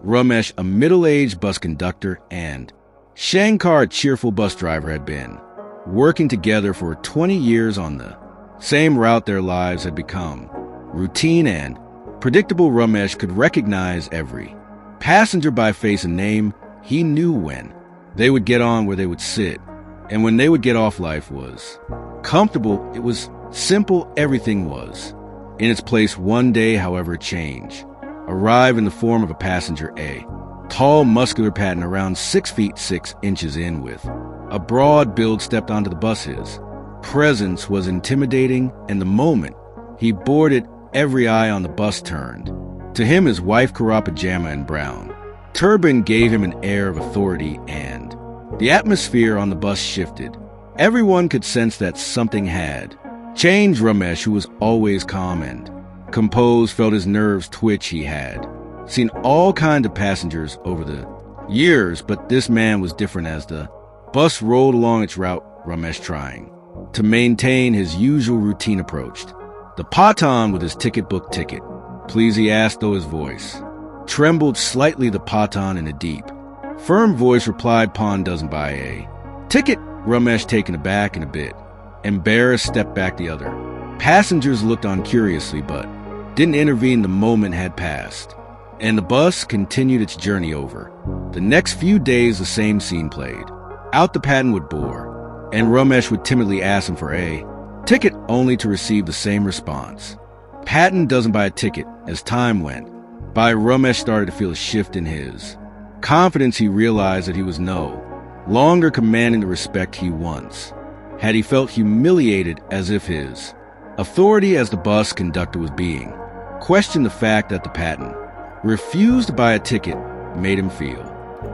Ramesh, a middle-aged bus conductor, and Shankar, a cheerful bus driver, had been working together for 20 years on the same route. Their lives had become routine and predictable. Ramesh could recognize every passenger by face and name. He knew when they would get on, where they would sit, and when they would get off. Life was comfortable. It was simple. Everything was in its place. One day, however, a change arrived in the form of a passenger. A tall, muscular Patton, around 6 feet 6 inches in, with a broad build, stepped onto the bus. His presence was intimidating, and the moment he boarded, every eye on the bus turned to him. His wife, Kara, pajama and brown turban, gave him an air of authority, and the atmosphere on the bus shifted. Everyone could sense that something had changed. Ramesh, who was always calm and composed, felt his nerves twitch. He had seen all kinds of passengers over the years, but this man was different. As the bus rolled along its route, Ramesh, trying to maintain his usual routine, approached the Patan with his ticket book. "Ticket, please," he asked, though his voice trembled slightly. The Patan, in a deep, firm voice, replied, "Pawn doesn't buy a ticket." Ramesh, taken aback and a bit embarrassed, stepped back. The other passengers looked on curiously, but didn't intervene. The moment had passed, and the bus continued its journey. Over the next few days, the same scene played out. The Patton would bore, and Ramesh would timidly ask him for a ticket, only to receive the same response: "Patton doesn't buy a ticket." As time went by, Ramesh started to feel a shift in his confidence. He realized that he was no longer commanding the respect he once had. He felt humiliated, as if his authority as the bus conductor was being questioned. The fact that the Patton refused to buy a ticket made him feel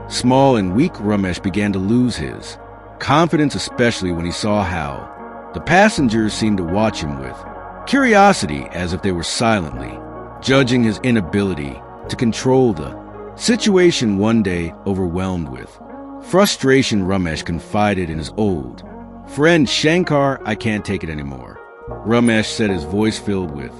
small and weak. Ramesh began to lose his confidence, especially when he saw how the passengers seemed to watch him with curiosity, as if they were silently judging his inability to control the situation. One day, overwhelmed with frustration, Ramesh confided in his old friend Shankar. "I can't take it anymore," Ramesh said, his voice filled with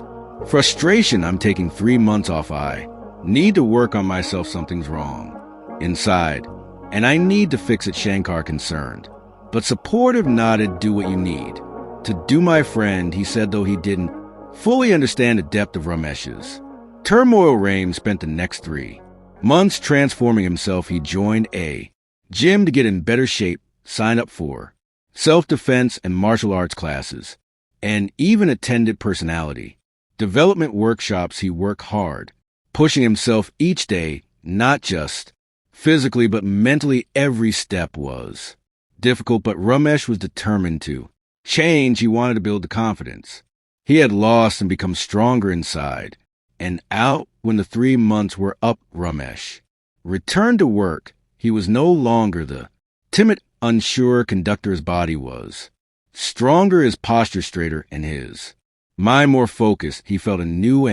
frustration. "I'm taking 3 months off. I need to work on myself. Something's wrong inside, and I need to fix it." Shankar, concerned but supportive, nodded. "Do what you need to do, my friend," he said, though he didn't fully understand the depth of Ramesh's turmoil. Raim spent the next 3 months transforming himself. He joined a gym to get in better shape, signed up for self-defense and martial arts classes, and even attended personality development workshops. He worked hard, pushing himself each day, not just physically but mentally. Every step was difficult, but Ramesh was determined to change. He wanted to build the confidence he had lost and become stronger inside and out. When the 3 months were up, Ramesh returned to work. He was no longer the timid, unsure conductor. His body was stronger, his posture straighter, and his mind more focused. He felt a new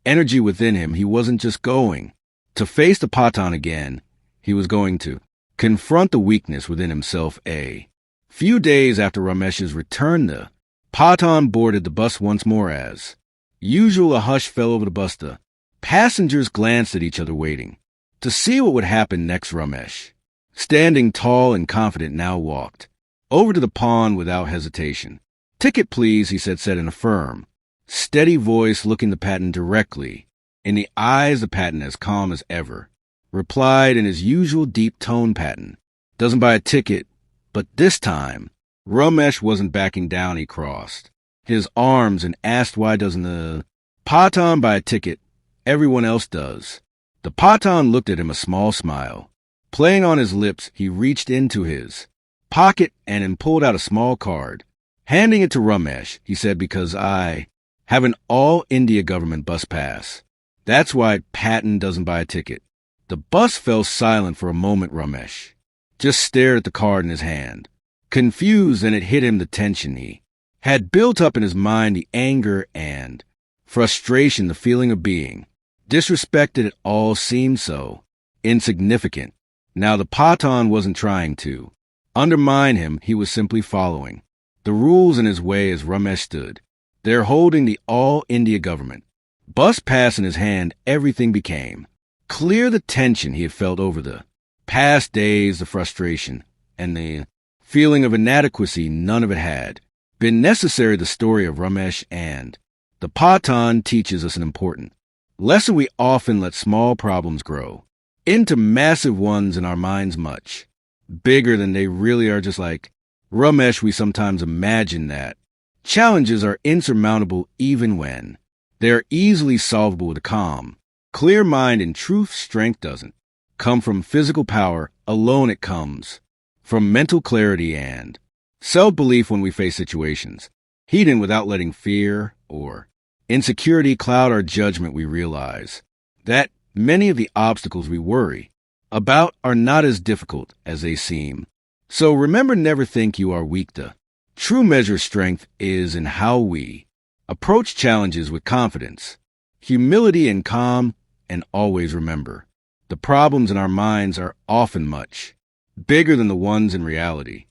energy within him. He wasn't just going to face the Patan again. He was going to confront the weakness within himself. A few days after Ramesh's return, the Patan boarded the bus once more. As usual, a hush fell over the bus. The passengers glanced at each other, waiting to see what would happen next. Ramesh, standing tall and confident, now walked over to the pawn without hesitation. "Ticket, please," he said in a firm, steady voice, looking the Patton directly in the eyes. The Patton, as calm as ever, replied in his usual deep tone, "Patton doesn't buy a ticket." But this time, Ramesh wasn't backing down. He crossed his arms and asked, "Why doesn't the Patan buy a ticket? Everyone else does." The Patan looked at him, a small smile playing on his lips. He reached into his pocket and pulled out a small card. Handing it to Ramesh, he said, "Because I have an all-India government bus pass. That's why Patton doesn't buy a ticket." The bus fell silent for a moment. Ramesh just stared at the card in his hand, confused, and it hit him, the tension he had built up in his mind, the anger and frustration, the feeling of being disrespected. It all seemed so insignificant. Now the Patan wasn't trying to undermine him. He was simply following the rules in his way. As Ramesh stood there holding the all-India government bus pass in his hand, everything became clear the tension he had felt over the past days, the frustration, and the feeling of inadequacy none of it had been necessary. The story of Ramesh and the Patan teaches us an important lesson. We often let small problems grow into massive ones in our minds, much bigger than they really are. Just like Ramesh, we sometimes imagine that challenges are insurmountable even when they are easily solvable with a calm, clear mind. In truth, strength doesn't come from physical power alone. It comes from mental clarity and self-belief. When we face situations heat in without letting fear or insecurity cloud our judgment, we realize that many of the obstacles we worry about are not as difficult as they seem. So remember, never think you are weak. The true measure of strength is in how we approach challenges with confidence, humility, and calm. And always remember, the problems in our minds are often much bigger than the ones in reality.